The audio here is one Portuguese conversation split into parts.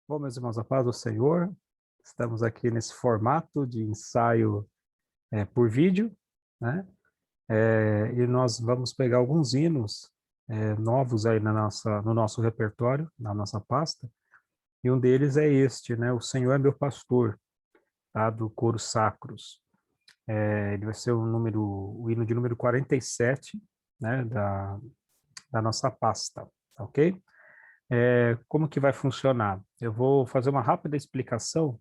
Bom, meus irmãos, a paz do Senhor, estamos aqui nesse formato de ensaio por vídeo, né? E nós vamos pegar alguns hinos novos aí no nosso repertório, na nossa pasta, e um deles é este, né? O Senhor é meu pastor, tá? Do coro Sacros. Ele vai ser o hino de número 47, né? Da nossa pasta, tá ok? Como que vai funcionar? Eu vou fazer uma rápida explicação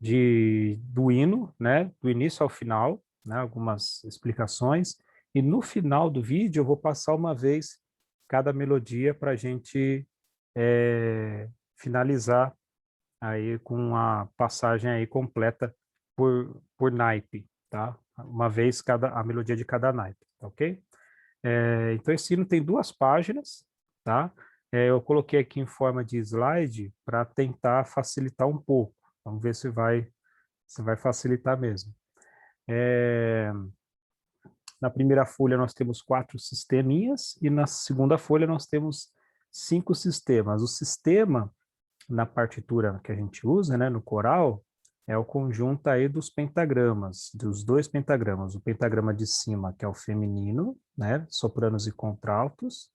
do hino, né, do início ao final, né, algumas explicações, e no final do vídeo eu vou passar uma vez cada melodia para a gente finalizar aí com a passagem aí completa por naipe, tá? Uma vez a melodia de cada naipe, tá ok? Então esse hino tem 2 páginas, tá? Eu coloquei aqui em forma de slide para tentar facilitar um pouco. Vamos ver se vai facilitar mesmo. Na primeira folha nós temos 4 sisteminhas e na segunda folha nós temos 5 sistemas. O sistema, na partitura que a gente usa, né, no coral, é o conjunto aí dos pentagramas, dos 2 pentagramas. O pentagrama de cima, que é o feminino, né, sopranos e contraltos,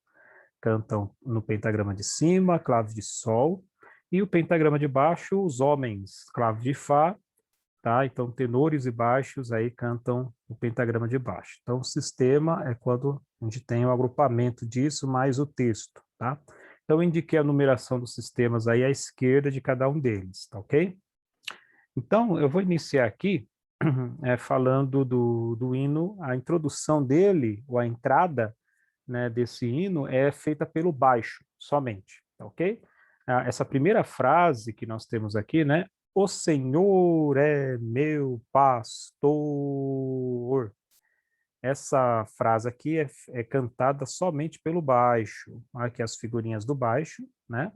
cantam no pentagrama de cima, clave de sol, e o pentagrama de baixo, os homens, clave de fá, tá? Então, tenores e baixos aí cantam o pentagrama de baixo. Então, o sistema é quando a gente tem o agrupamento disso mais o texto, tá? Então, eu indiquei a numeração dos sistemas aí à esquerda de cada um deles, tá ok? Então, eu vou iniciar aqui falando do hino, a introdução dele, ou a entrada, né, desse hino é feita pelo baixo, somente, tá ok? Essa primeira frase que nós temos aqui, né? O Senhor é meu pastor. Essa frase aqui é cantada somente pelo baixo. Aqui as figurinhas do baixo, né?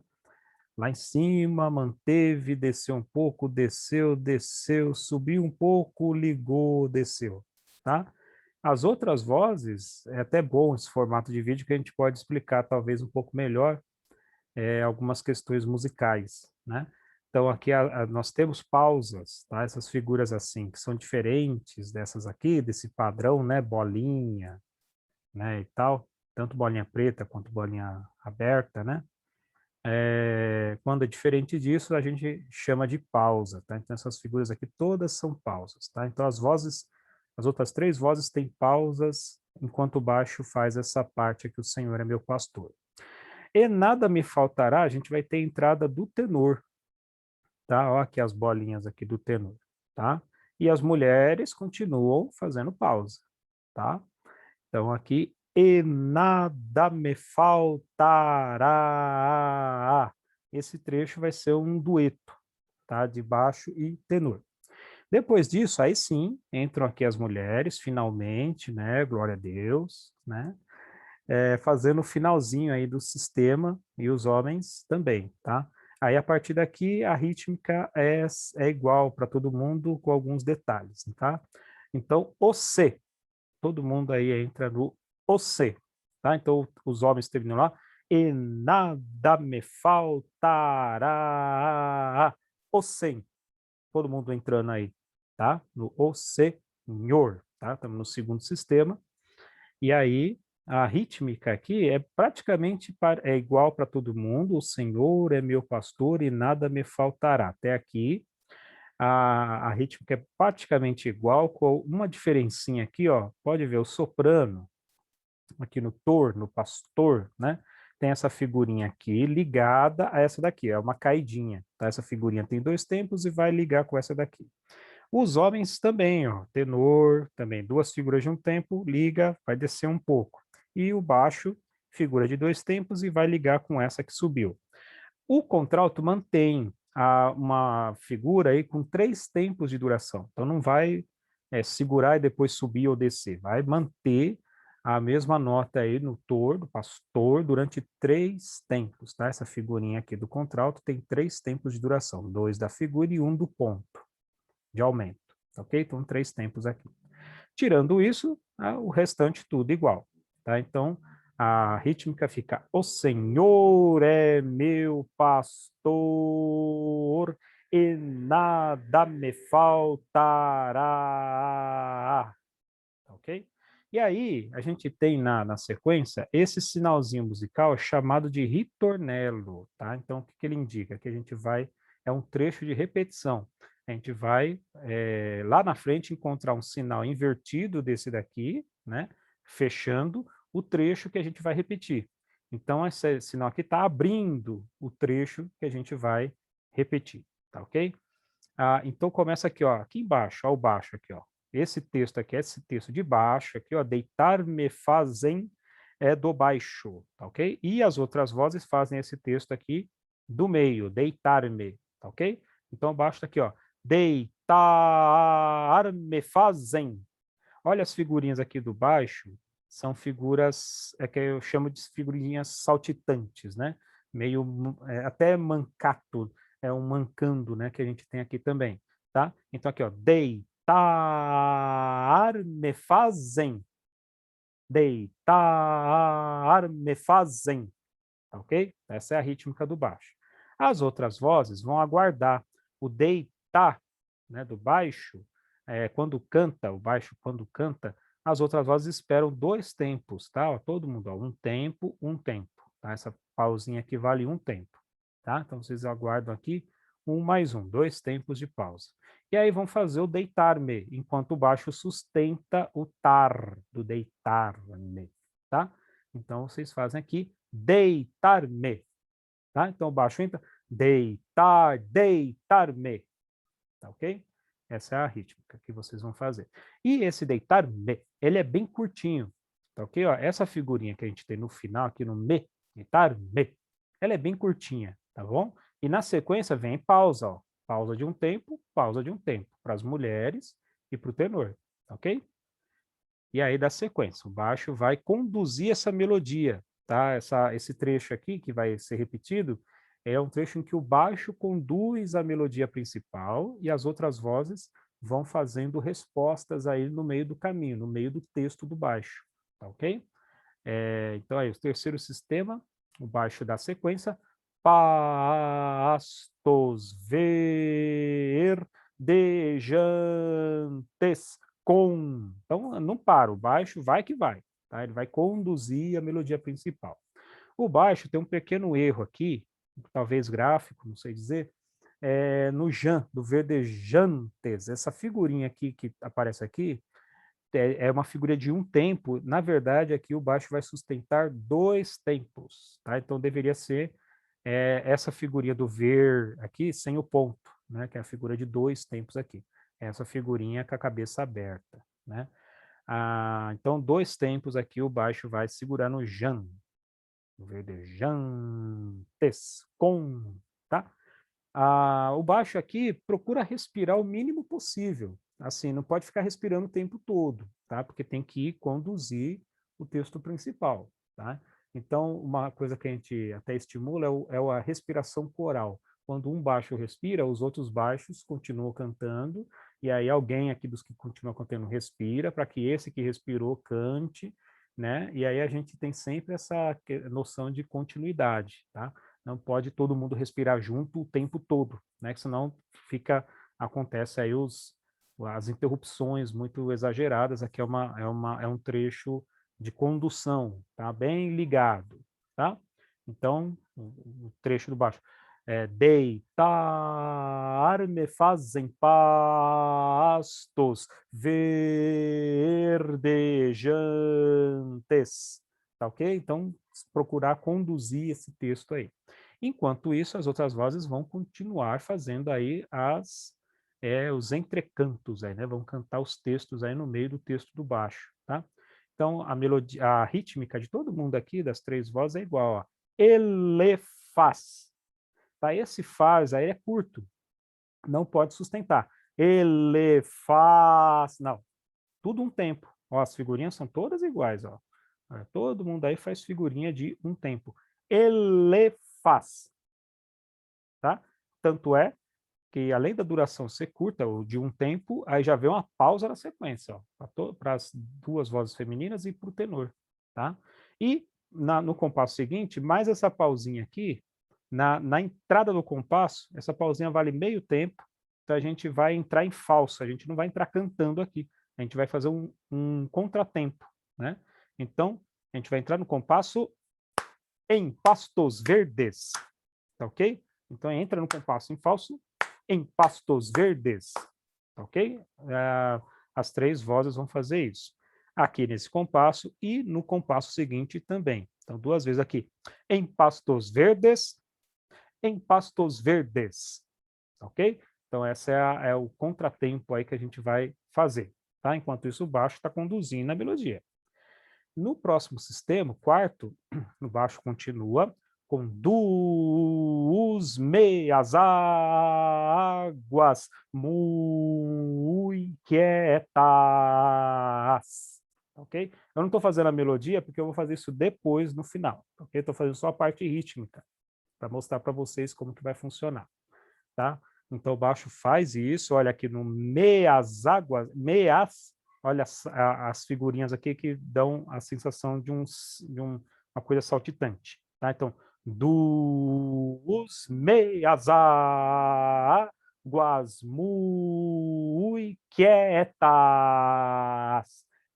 Lá em cima, manteve, desceu um pouco, desceu, desceu, subiu um pouco, ligou, desceu, tá? As outras vozes, é até bom esse formato de vídeo que a gente pode explicar talvez um pouco melhor algumas questões musicais, né? Então aqui nós temos pausas, tá? Essas figuras assim, que são diferentes dessas aqui, desse padrão, né? Bolinha, né? E tal, tanto bolinha preta quanto bolinha aberta, né? Quando é diferente disso, a gente chama de pausa, tá? Então essas figuras aqui todas são pausas, tá? Então as outras 3 vozes têm pausas, enquanto o baixo faz essa parte aqui, o Senhor é meu pastor. E nada me faltará, a gente vai ter a entrada do tenor, tá? Ó, aqui as bolinhas aqui do tenor, tá? E as mulheres continuam fazendo pausa, tá? Então aqui, e nada me faltará. Esse trecho vai ser um dueto, tá? De baixo e tenor. Depois disso, aí sim, entram aqui as mulheres, finalmente, né? Glória a Deus, né? Fazendo o finalzinho aí do sistema e os homens também, tá? Aí, a partir daqui, a rítmica é igual para todo mundo, com alguns detalhes, tá? Então, o C, todo mundo aí entra no o C, tá? Então, os homens terminam lá, e nada me faltará, o Senhor, todo mundo entrando aí, tá? No o Senhor, tá? Estamos no segundo sistema, e aí, a rítmica aqui é praticamente igual para todo mundo. O Senhor é meu pastor e nada me faltará. Até aqui, a rítmica é praticamente igual, com uma diferencinha aqui, ó. Pode ver o soprano, aqui no no pastor, né? Tem essa figurinha aqui ligada a essa daqui, é uma caidinha, tá? Essa figurinha tem 2 tempos e vai ligar com essa daqui. Os homens também, ó, tenor, também 2 figuras de um tempo, liga, vai descer um pouco. E o baixo, figura de 2 tempos e vai ligar com essa que subiu. O contralto mantém uma figura aí com 3 tempos de duração. Então não vai segurar e depois subir ou descer. Vai manter a mesma nota aí no do pastor, durante 3 tempos, tá? Essa figurinha aqui do contralto tem 3 tempos de duração, 2 da figura e 1 do ponto de aumento, ok? Então, 3 tempos aqui. Tirando isso, o restante tudo igual, tá? Então, A rítmica fica: o Senhor é meu pastor e nada me faltará. Ok? E aí, a gente tem na sequência esse sinalzinho musical chamado de ritornello, tá? Então, o que ele indica? Que a gente vai, é um trecho de repetição. A gente vai, lá na frente, encontrar um sinal invertido desse daqui, né? Fechando o trecho que a gente vai repetir. Então, esse sinal aqui está abrindo o trecho que a gente vai repetir, tá ok? Então começa aqui, ó, aqui embaixo, ó, o baixo aqui, ó. Esse texto aqui, esse texto de baixo aqui, ó, deitar-me fazem do baixo, tá ok? E as outras vozes fazem esse texto aqui do meio, deitar-me, tá ok? Então baixo tá aqui, ó, deitar-me fazem. Olha as figurinhas aqui do baixo, são figuras que eu chamo de figurinhas saltitantes, né? Meio até mancato, é um mancando, né, que a gente tem aqui também, tá? Então aqui, ó, deitar me fazem, deitar me fazem, tá ok? Essa é a rítmica do baixo. As outras vozes vão aguardar o deitar, né, do baixo, quando canta, o baixo quando canta, as outras vozes esperam 2 tempos, tá? Ó, todo mundo, ó, um tempo, tá? Essa pausinha aqui vale um tempo, tá? Então vocês aguardam aqui 1 mais 1, 2 tempos de pausa. E aí vão fazer o deitar-me, enquanto o baixo sustenta o tar, do deitar-me, tá? Então vocês fazem aqui deitar-me, tá? Então o baixo entra, deitar, deitar-me, tá ok? Essa é a rítmica que vocês vão fazer. E esse deitar-me, ele é bem curtinho, tá ok? Ó, essa figurinha que a gente tem no final, aqui no me, deitar-me, ela é bem curtinha, tá bom? E na sequência vem pausa, ó. Pausa de um tempo, para as mulheres e para o tenor, tá ok? E aí dá sequência, o baixo vai conduzir essa melodia, tá? Esse trecho aqui, que vai ser repetido, é um trecho em que o baixo conduz a melodia principal e as outras vozes vão fazendo respostas aí no meio do caminho, no meio do texto do baixo, tá ok? Então aí, o terceiro sistema, o baixo da sequência, pastos verdejantes com. Então, não para, o baixo vai que vai, tá? Ele vai conduzir a melodia principal. O baixo tem um pequeno erro aqui, talvez gráfico, não sei dizer, no jan, do verdejantes. Essa figurinha aqui que aparece aqui é uma figura de um tempo. Na verdade, aqui o baixo vai sustentar 2 tempos, tá? Então deveria ser essa figurinha do ver aqui sem o ponto, né? Que é a figura de 2 tempos aqui. Essa figurinha com a cabeça aberta, né? Então 2 tempos aqui o baixo vai segurar no jan, no verdejantes, com, tá? O baixo aqui procura respirar o mínimo possível. Assim, não pode ficar respirando o tempo todo, tá? Porque tem que conduzir o texto principal, tá? Então, uma coisa que a gente até estimula é a respiração coral. Quando um baixo respira, os outros baixos continuam cantando, e aí alguém aqui dos que continuam cantando respira, para que esse que respirou cante, né? E aí a gente tem sempre essa noção de continuidade, tá? Não pode todo mundo respirar junto o tempo todo, né? Que senão acontece aí as interrupções muito exageradas. Aqui é um trecho de condução, tá? Bem ligado, tá? Então, o trecho do baixo deitar-me fazem pastos verdejantes, tá ok? Então, procurar conduzir esse texto aí. Enquanto isso, as outras vozes vão continuar fazendo aí os entrecantos, aí, né? Vão cantar os textos aí no meio do texto do baixo, tá? Então, a rítmica de todo mundo aqui, das 3 vozes, é igual, ó. Ele faz. Tá? Esse faz aí é curto, não pode sustentar. Ele faz. Não, tudo um tempo. Ó, as figurinhas são todas iguais, ó. Todo mundo aí faz figurinha de um tempo. Ele faz, tá? Tanto é que, além da duração ser curta, ou de um tempo, aí já vem uma pausa na sequência, ó, para as 2 vozes femininas e para o tenor, tá? E no compasso seguinte, mais essa pausinha aqui, na entrada do compasso, essa pausinha vale meio tempo, então a gente vai entrar em falso, a gente não vai entrar cantando aqui, a gente vai fazer um contratempo, né? Então, a gente vai entrar no compasso em pastos verdes, tá ok? Então, entra no compasso em falso, em pastos verdes, tá ok? As três vozes vão fazer isso. Aqui nesse compasso e no compasso seguinte também. Então, duas vezes aqui. Em pastos verdes, em pastos verdes, tá ok? Então, esse é o contratempo aí que a gente vai fazer, tá? Enquanto isso, o baixo está conduzindo a melodia. No próximo sistema, o quarto, o baixo continua conduz me as águas muito quietas, ok? Eu não estou fazendo a melodia porque eu vou fazer isso depois no final, ok? Estou fazendo só a parte rítmica para mostrar para vocês como que vai funcionar, tá? Então o baixo faz isso, olha aqui no meias águas, meias, olha as figurinhas aqui que dão a sensação de uma coisa saltitante, tá? Então, dos meias águas muito quietas,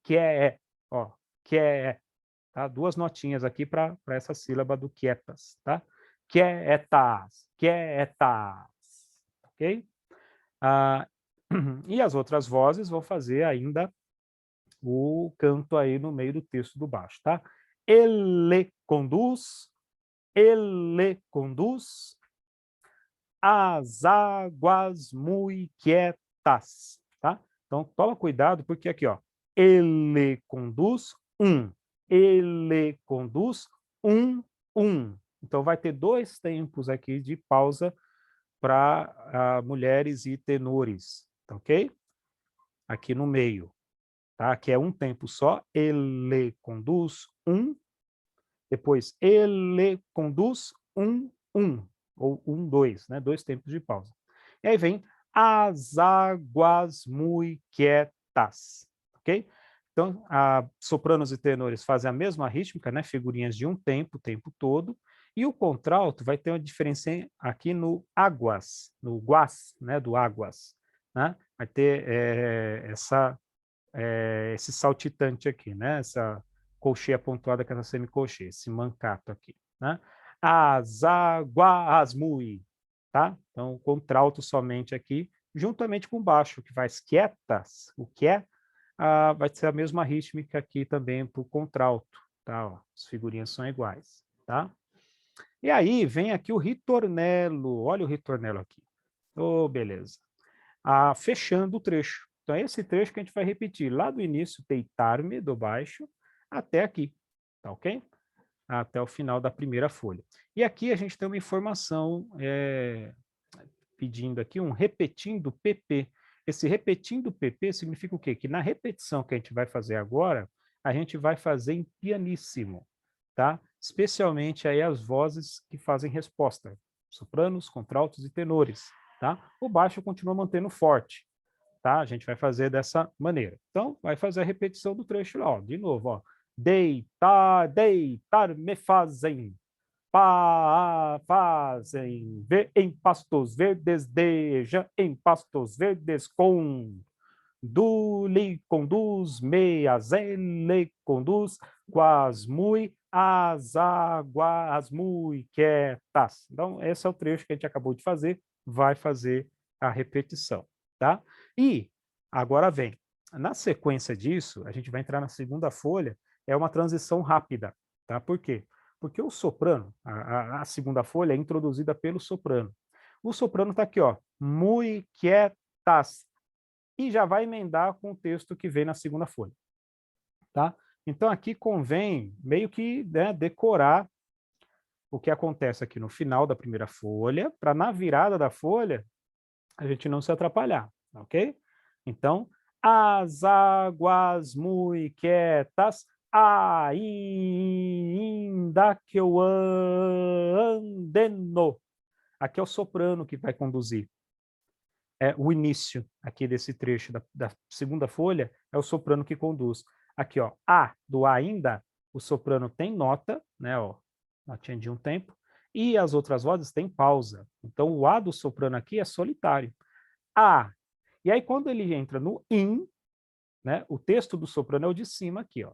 que é, ó, que é, tá? Duas notinhas aqui para essa sílaba do quietas, tá? Quietas, quietas, ok? E as outras vozes vão fazer ainda o canto aí no meio do texto do baixo, tá? Ele conduz as águas muito quietas, tá? Então, toma cuidado, porque aqui, ó, ele conduz ele conduz um. Então, vai ter dois tempos aqui de pausa para mulheres e tenores, tá ok? Aqui no meio, tá? Que é um tempo só, ele conduz depois ele conduz ou dois, né? Dois tempos de pausa. E aí vem as águas muito quietas, ok? Então, sopranos e tenores fazem a mesma rítmica, né? Figurinhas de um tempo, o tempo todo, e o contralto vai ter uma diferença aqui no águas, no guas, né? Do águas, né? Vai ter esse saltitante aqui, né? Essa colcheia pontuada com essa semicolcheia, esse mancato aqui, né? As águas mui, tá? Então, o contralto somente aqui, juntamente com o baixo, que faz quietas, o que é, vai ser a mesma rítmica aqui também para o contralto, tá? Ó, as figurinhas são iguais, tá? E aí vem aqui o ritornello, olha o ritornello aqui. Oh, beleza. Fechando o trecho. Então, é esse trecho que a gente vai repetir lá do início, deitar-me, do baixo, até aqui, tá ok? Até o final da primeira folha. E aqui a gente tem uma informação pedindo aqui um repetindo PP. Esse repetindo PP significa o quê? Que na repetição que a gente vai fazer agora, a gente vai fazer em pianíssimo, tá? Especialmente aí as vozes que fazem resposta, sopranos, contraltos e tenores, tá? O baixo continua mantendo forte, tá? A gente vai fazer dessa maneira. Então, vai fazer a repetição do trecho lá, ó, de novo, ó. Deitar, deitar, me fazem, fazem, em pastos verdes, deja, em pastos verdes com, do lhe conduz, meias, ele conduz, quas mui, as águas mui quietas. Então, esse é o trecho que a gente acabou de fazer, vai fazer a repetição, tá? E agora vem, na sequência disso, a gente vai entrar na segunda folha, é uma transição rápida, tá? Por quê? Porque o soprano, a segunda folha é introduzida pelo soprano. O soprano está aqui, ó, muy quietas, e já vai emendar com o texto que vem na segunda folha, tá? Então aqui convém meio que, né, decorar o que acontece aqui no final da primeira folha, para na virada da folha a gente não se atrapalhar, ok? Então, as águas muito quietas, ainda que eu ande no. Aqui é o soprano que vai conduzir. O início aqui desse trecho da segunda folha é o soprano que conduz. Aqui, ó, do ainda, o soprano tem nota, né, ó, notinha de um tempo, e as outras vozes têm pausa. Então, o A do soprano aqui é solitário. A. E aí, quando ele entra no IN, né, o texto do soprano é o de cima aqui, ó.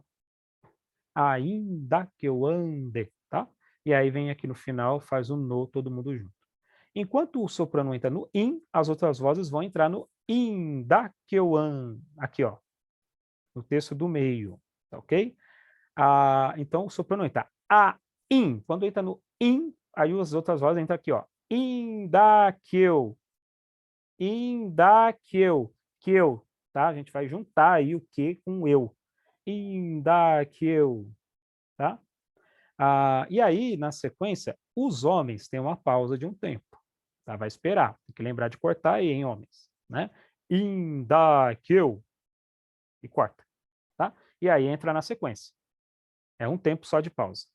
Ainda que eu ande, tá? E aí vem aqui no final, faz o no, todo mundo junto. Enquanto o soprano entra no IN, as outras vozes vão entrar no inda que eu ande, aqui, ó, no texto do meio, tá ok? Então, o soprano entra a, in. Quando entra no in, aí as outras vozes entram aqui, ó. Indaqueu. Indaqueu. Queu, tá? A gente vai juntar aí o que com o eu. Indaqueu, tá? E aí, na sequência, os homens têm uma pausa de um tempo, tá? Vai esperar. Tem que lembrar de cortar aí, hein, homens, né? Indaqueu. E corta, tá? E aí entra na sequência. É um tempo só de pausa.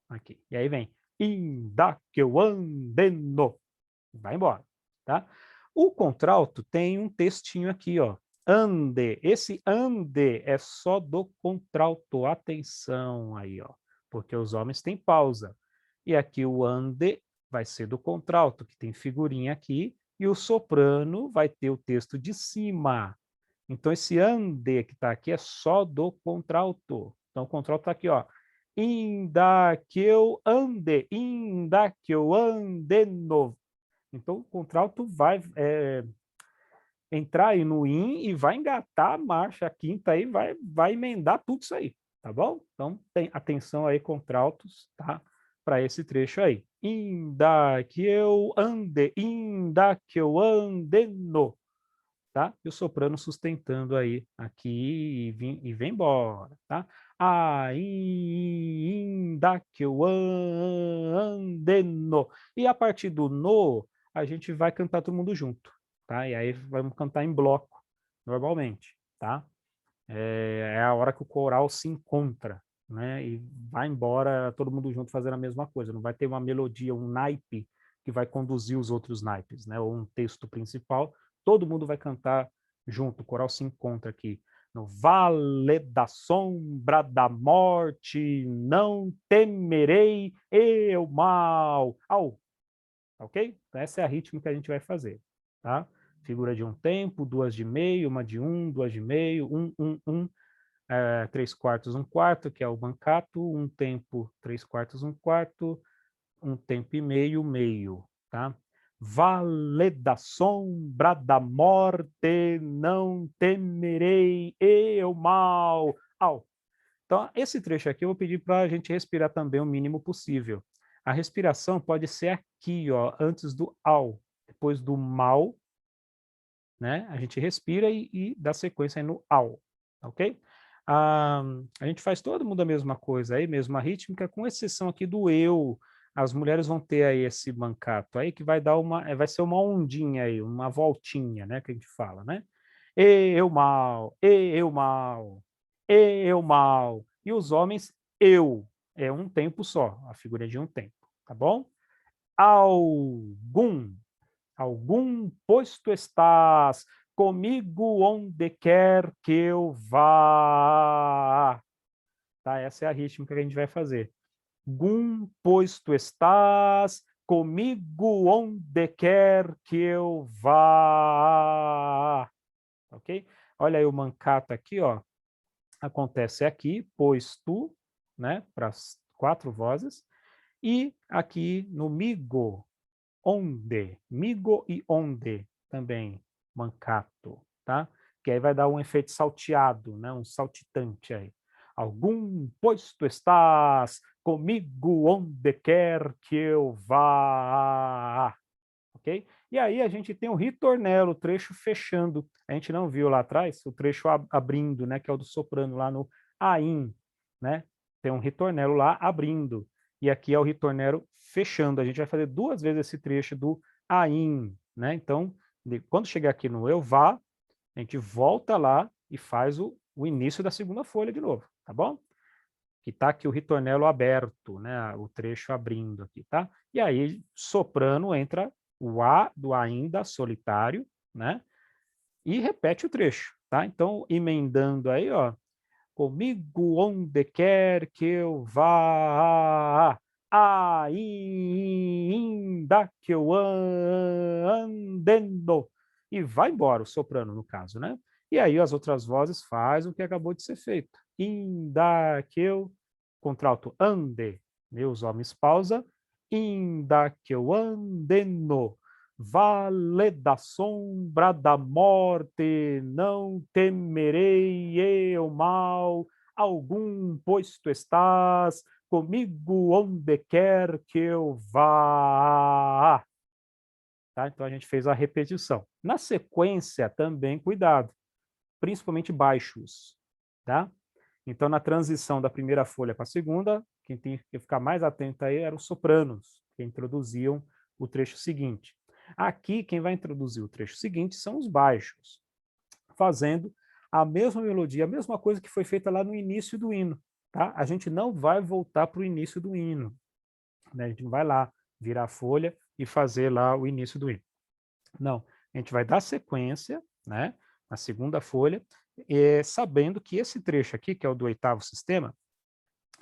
Aqui. E aí vem inda que eu andeno. Vai embora, tá? O contralto tem um textinho aqui, ó. Ande. Esse ande é só do contralto. Atenção aí, ó. Porque os homens têm pausa. E aqui o ande vai ser do contralto, que tem figurinha aqui, e o soprano vai ter o texto de cima. Então esse ande que está aqui é só do contralto. Então o contralto está aqui, ó. Inda que eu ande, inda que eu ande novo. Então o contralto vai entrar aí no in e vai engatar a marcha, a quinta aí, vai emendar tudo isso aí, tá bom? Então tem atenção aí, contraltos, tá? Para esse trecho aí. Inda que eu ande, inda que eu ande no. Tá? E o soprano sustentando aí aqui e vem embora, tá? Ainda que eu ande no. E a partir do no, a gente vai cantar todo mundo junto, tá? E aí vamos cantar em bloco, normalmente, tá? É a hora que o coral se encontra, né? E vai embora todo mundo junto fazendo a mesma coisa. Não vai ter uma melodia, um naipe que vai conduzir os outros naipes, né? Ou um texto principal. Todo mundo vai cantar junto. O coral se encontra aqui no Vale da Sombra da Morte, não temerei eu mal. Au, ok? Então essa é a ritmo que a gente vai fazer, tá? Figura de um tempo, duas de meio, uma de um, duas de meio, três quartos, um quarto, que é o mancato, um tempo, três quartos, um quarto, um tempo e meio, meio, tá? Vale da sombra da morte, não temerei eu mal. Au. Então, esse trecho aqui eu vou pedir para a gente respirar também o mínimo possível. A respiração pode ser aqui, ó, antes do ao, depois do mal, né? A gente respira e dá sequência aí no ao, ok? A gente faz todo mundo a mesma coisa aí, mesma rítmica, com exceção aqui do eu. As mulheres vão ter aí esse mancato aí que vai dar vai ser uma ondinha aí, uma voltinha, né, que a gente fala, né? E eu mal, e eu mal, e eu mal. E os homens, eu. É um tempo só, a figura é de um tempo, tá bom? Algum, algum, pois tu estás comigo onde quer que eu vá. Tá? Essa é a rítmica que a gente vai fazer. Gum, pois tu estás comigo onde quer que eu vá. Ok? Olha aí o mancato aqui, ó. Acontece aqui, pois tu, né? Para as quatro vozes. E aqui no migo, onde, migo e onde também, mancato, tá? Que aí vai dar um efeito salteado, né? Um saltitante aí. Algum, pois tu estás comigo onde quer que eu vá, ok? E aí a gente tem o ritornelo, o trecho fechando. A gente não viu lá atrás o trecho abrindo, né? Que é o do soprano lá no ain, né? Tem um ritornelo lá abrindo. E aqui é o ritornelo fechando. A gente vai fazer duas vezes esse trecho do ain, né? Então, quando chegar aqui no eu vá, a gente volta lá e faz o início da segunda folha de novo, tá bom? Que tá aqui o ritornelo aberto, né? O trecho abrindo aqui, tá? E aí, soprano, entra o A do ainda solitário, né? E repete o trecho, tá? Então, emendando aí, ó, comigo onde quer que eu vá, ainda que eu andando. E vai embora, o soprano, no caso, né? E aí as outras vozes fazem o que acabou de ser feito. Ainda que eu, contralto, ande, meus homens, pausa, ainda que eu ande no vale da sombra da morte, não temerei eu mal algum, pois tu estás comigo onde quer que eu vá. Tá? Então a gente fez a repetição. Na sequência, também cuidado, principalmente baixos. Tá? Então, na transição da primeira folha para a segunda, quem tem que ficar mais atento aí eram os sopranos, que introduziam o trecho seguinte. Aqui, quem vai introduzir o trecho seguinte são os baixos, fazendo a mesma melodia, a mesma coisa que foi feita lá no início do hino. Tá? A gente não vai voltar para o início do hino. Né? A gente não vai lá virar a folha e fazer lá o início do hino. Não, a gente vai dar sequência, né, na segunda folha, sabendo que esse trecho aqui, que é o do oitavo sistema,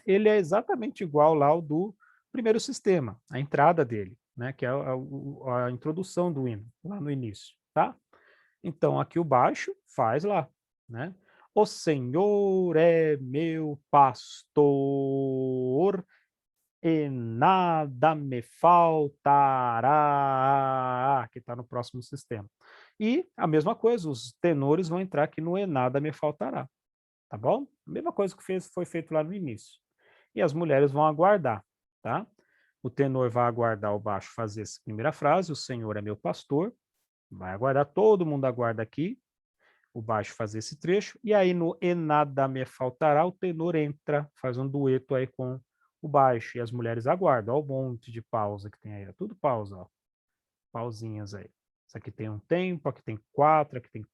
ele é exatamente igual lá ao do primeiro sistema, a entrada dele, né, que é a introdução do hino, lá no início, tá? Então, aqui o baixo faz lá, né? O Senhor é meu pastor e nada me faltará, que está no próximo sistema. E a mesma coisa, os tenores vão entrar aqui no e nada me faltará, tá bom? A mesma coisa que foi feito lá no início. E as mulheres vão aguardar, tá? O tenor vai aguardar o baixo fazer essa primeira frase, o Senhor é meu pastor, vai aguardar, todo mundo aguarda aqui, o baixo fazer esse trecho, e aí no E nada me faltará, o tenor entra, faz um dueto aí com o baixo, e as mulheres aguardam, olha o monte de pausa que tem aí, tudo pausa, ó, pausinhas aí. Isso aqui tem um tempo, aqui tem quatro, aqui tem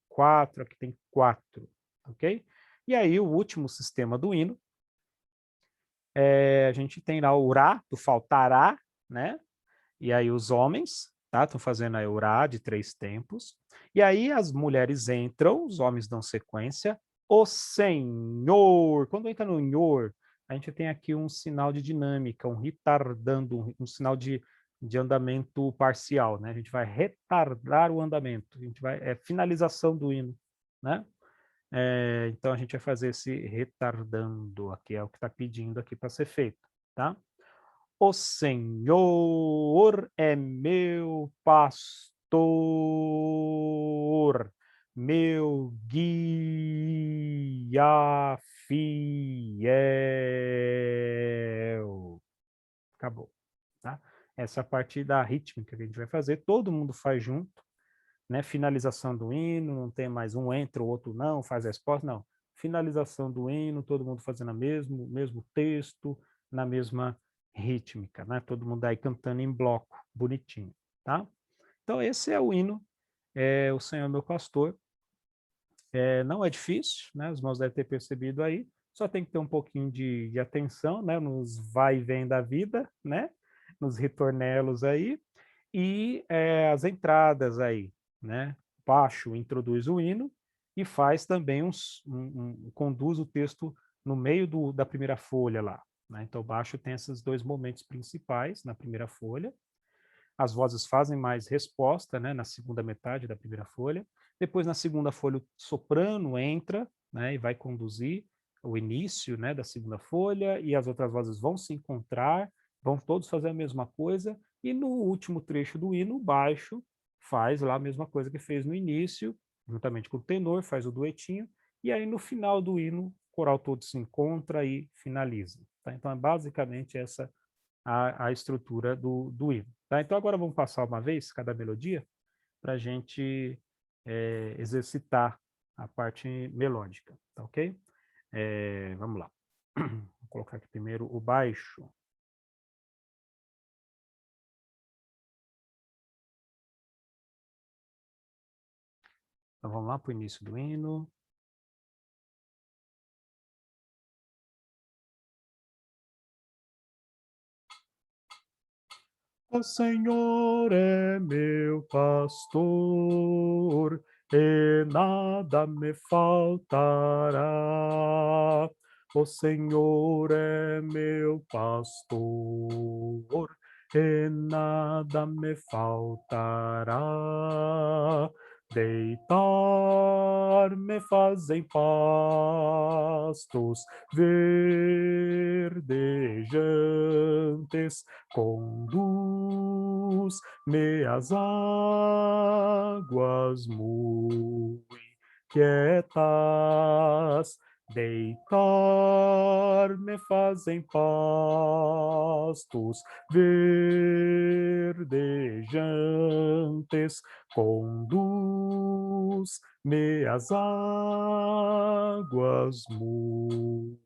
quatro, ok? E aí o último sistema do hino, a gente tem lá o Urá, do faltará, né? E aí os homens, tá? Estão fazendo a Eurá de 3 tempos. E aí as mulheres entram, os homens dão sequência. O Senhor. Quando entra no Senhor, a gente tem aqui um sinal de dinâmica, um retardando, um sinal de andamento parcial, né? A gente vai retardar o andamento, a gente vai, finalização do hino, né? Então a gente vai fazer esse retardando aqui, é o que está pedindo aqui para ser feito, tá? O Senhor é meu pastor, meu guia fiel. Acabou, tá? Essa é a parte da rítmica que a gente vai fazer, todo mundo faz junto, né? Finalização do hino, não tem mais um entra, o outro não, faz a resposta, não. Finalização do hino, todo mundo fazendo o mesmo texto, na mesma rítmica, né? Todo mundo aí cantando em bloco, bonitinho, tá? Então esse é o hino, O Senhor é meu pastor. Não é difícil, né? Os irmãos devem ter percebido aí, só tem que ter um pouquinho de atenção, né? Nos vai e vem da vida, né? Nos ritornelos aí, e as entradas aí, né? Baixo introduz o hino e faz também conduz o texto no meio da primeira folha lá, né? Então baixo tem esses dois momentos principais na primeira folha. As vozes fazem mais resposta, né? Na segunda metade da primeira folha. Depois na segunda folha o soprano entra, né? E vai conduzir o início, né? Da segunda folha e as outras vozes vão se encontrar, vão todos fazer a mesma coisa e no último trecho do hino, baixo faz lá a mesma coisa que fez no início, juntamente com o tenor, faz o duetinho, e aí no final do hino, o coral todo se encontra e finaliza. Tá? Então é basicamente essa a estrutura do hino. Tá? Então agora vamos passar uma vez cada melodia para a gente exercitar a parte melódica, tá ok? Vamos lá. Vou colocar aqui primeiro o baixo. Então vamos lá para o início do hino. O Senhor é meu pastor e nada me faltará. O Senhor é meu pastor, e nada me faltará. Deitar-me faz em pastos verdejantes, conduz-me às águas muito quietas. Deitar-me faz em pastos verdejantes, conduz-me às águas muito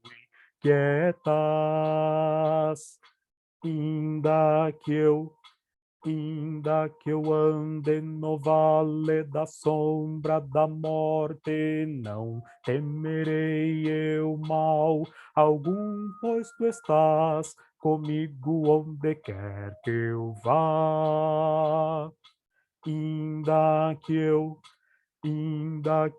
quietas. Ainda que eu ande no vale da sombra da morte, não temerei eu mal algum, pois tu estás comigo onde quer que eu vá. Ainda que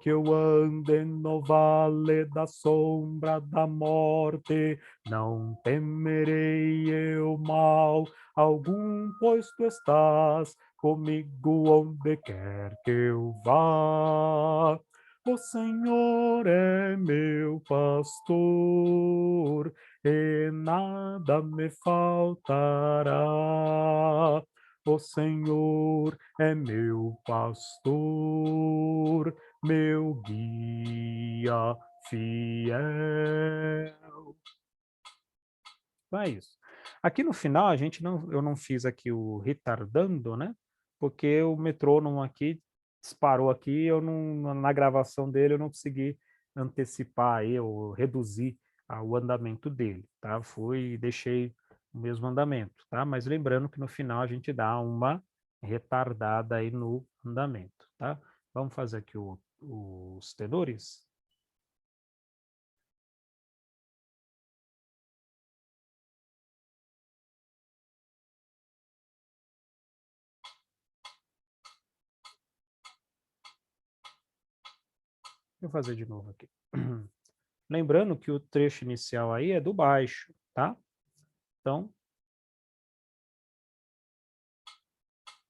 eu ande no vale da sombra da morte, não temerei eu mal algum, pois tu estás comigo onde quer que eu vá. O Senhor é meu pastor, e nada me faltará. O Senhor é meu pastor, meu guia fiel. Então é isso. Aqui no final eu não fiz aqui o retardando, né? Porque o metrônomo aqui disparou aqui, na gravação dele eu não consegui antecipar aí, ou reduzir o andamento dele, tá? Deixei o mesmo andamento, tá? Mas lembrando que no final a gente dá uma retardada aí no andamento, tá? Vamos fazer aqui os tenores. Vou fazer de novo aqui. Lembrando que o trecho inicial aí é do baixo, tá? Então,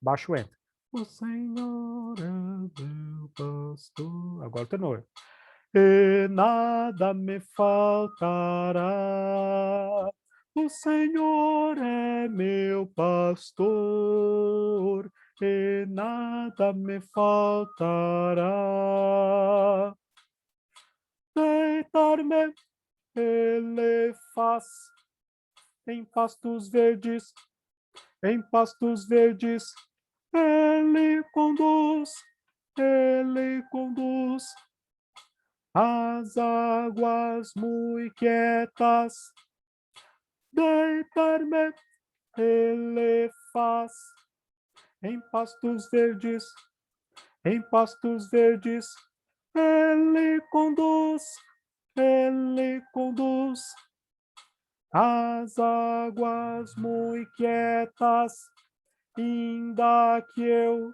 baixo entra. O Senhor é meu pastor. Agora o tenor. E nada me faltará. O Senhor é meu pastor, e nada me faltará. Deitar-me ele faz em pastos verdes, em pastos verdes. Ele conduz as águas muito quietas. Deitar-me ele faz em pastos verdes, em pastos verdes. Ele conduz as águas muito quietas. Ainda que eu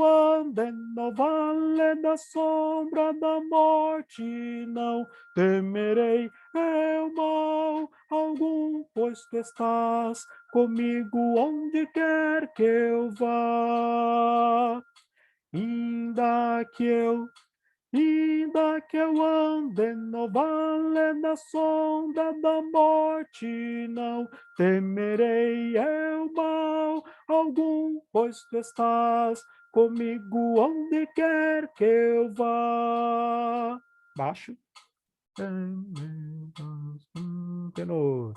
ande no vale da sombra da morte, não temerei eu mal algum, pois tu estás comigo onde quer que eu vá. Ainda que eu ande no vale da sombra da morte, não temerei eu mal algum, pois tu estás comigo onde quer que eu vá. Baixo. Tenor.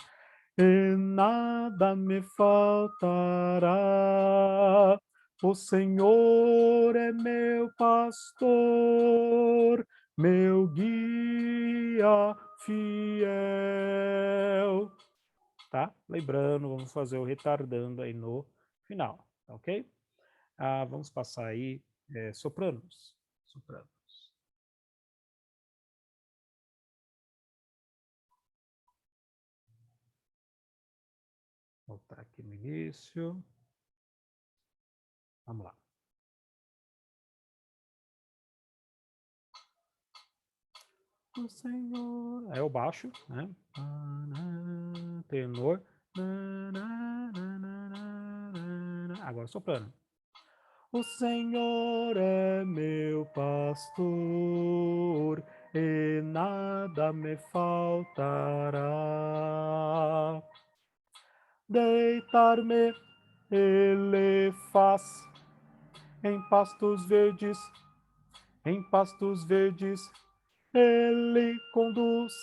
E nada me faltará. O Senhor é meu pastor, meu guia fiel. Tá? Lembrando, vamos fazer o retardando aí no final, tá ok? Vamos passar aí sopranos. Sopranos. Vou voltar aqui no início. Vamos lá. o Senhor... É o baixo, né? Tenor. Agora soprano. O Senhor é meu pastor, e nada me faltará. Deitar-me ele faz em pastos verdes, em pastos verdes. Ele conduz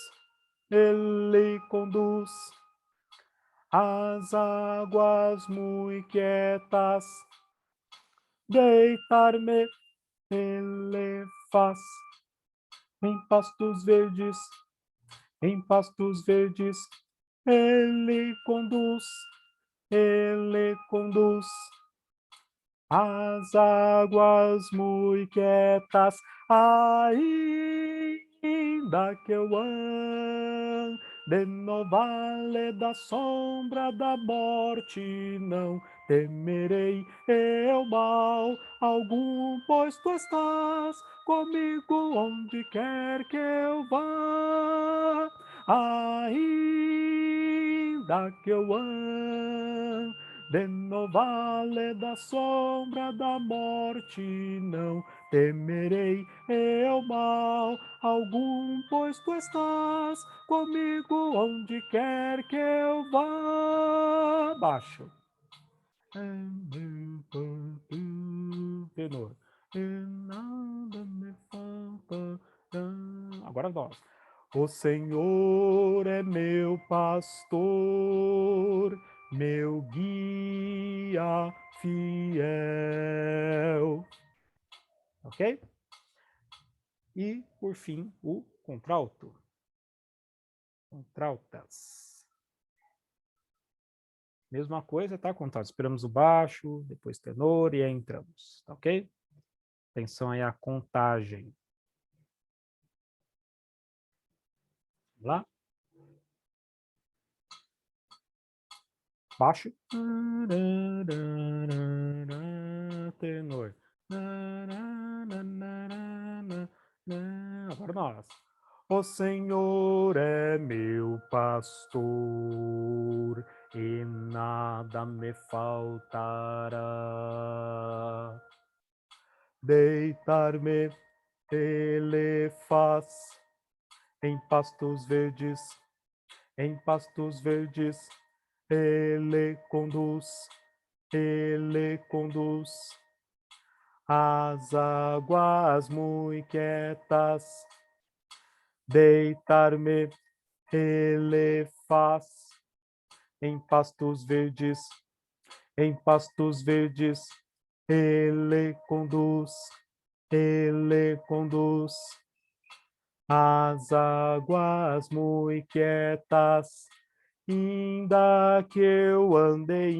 as águas muito quietas. Deitar-me ele faz em pastos verdes, em pastos verdes. Ele conduz as águas muito quietas. Ainda que eu ande no vale da sombra da morte, não temerei eu mal algum, pois tu estás comigo onde quer que eu vá. Ainda que eu ande no vale da sombra da morte, não temerei eu mal algum, pois tu estás comigo onde quer que eu vá. Baixo. Tenor. E nada me falta. Agora nós. O Senhor é meu pastor, meu guia fiel. Ok? E, por fim, o contralto. Contraltas. Mesma coisa, tá? Contralto. Esperamos o baixo, depois tenor e aí entramos. Tá ok? Atenção aí à contagem. Vamos lá? Baixo. Tenor. Agora nós. O Senhor é meu pastor e nada me faltará. Deitar-me ele faz em pastos verdes, em pastos verdes. Ele conduz as águas muito quietas. Deitar-me ele faz em pastos verdes, em pastos verdes. Ele conduz as águas muito quietas. Ainda que eu ande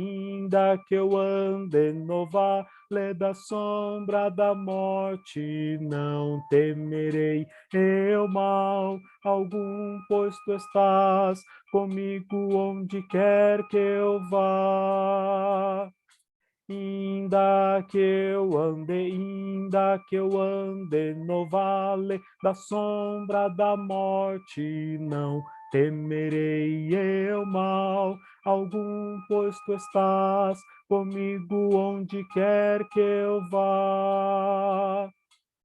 no vale da sombra da morte, não temerei eu mal algum, pois tu estás comigo onde quer que eu vá. Ainda que eu ande no vale da sombra da morte, não temerei eu mal algum, pois tu estás comigo onde quer que eu vá.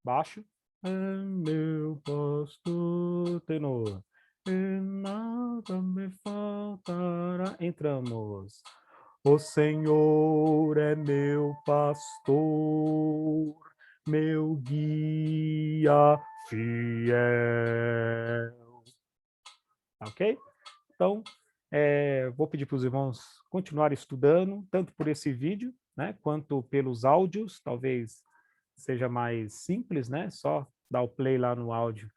Baixo. É meu pastor, tenor, e nada me faltará. Entramos. O Senhor é meu pastor, meu guia fiel. Ok? Então, vou pedir para os irmãos continuarem estudando, tanto por esse vídeo, né, quanto pelos áudios. Talvez seja mais simples, né? Só dar o play lá no áudio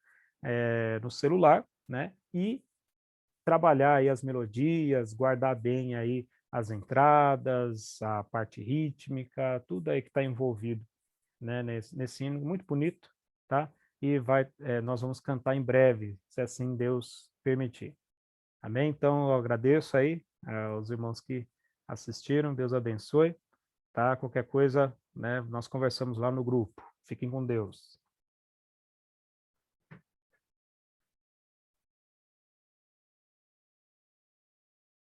no celular, né? E trabalhar aí as melodias, guardar bem aí as entradas, a parte rítmica, tudo aí que está envolvido, né, nesse hino muito bonito, tá? E nós vamos cantar em breve, se assim Deus permitir. Amém? Então, eu agradeço aí aos irmãos que assistiram, Deus abençoe, tá? Qualquer coisa, né, nós conversamos lá no grupo. Fiquem com Deus.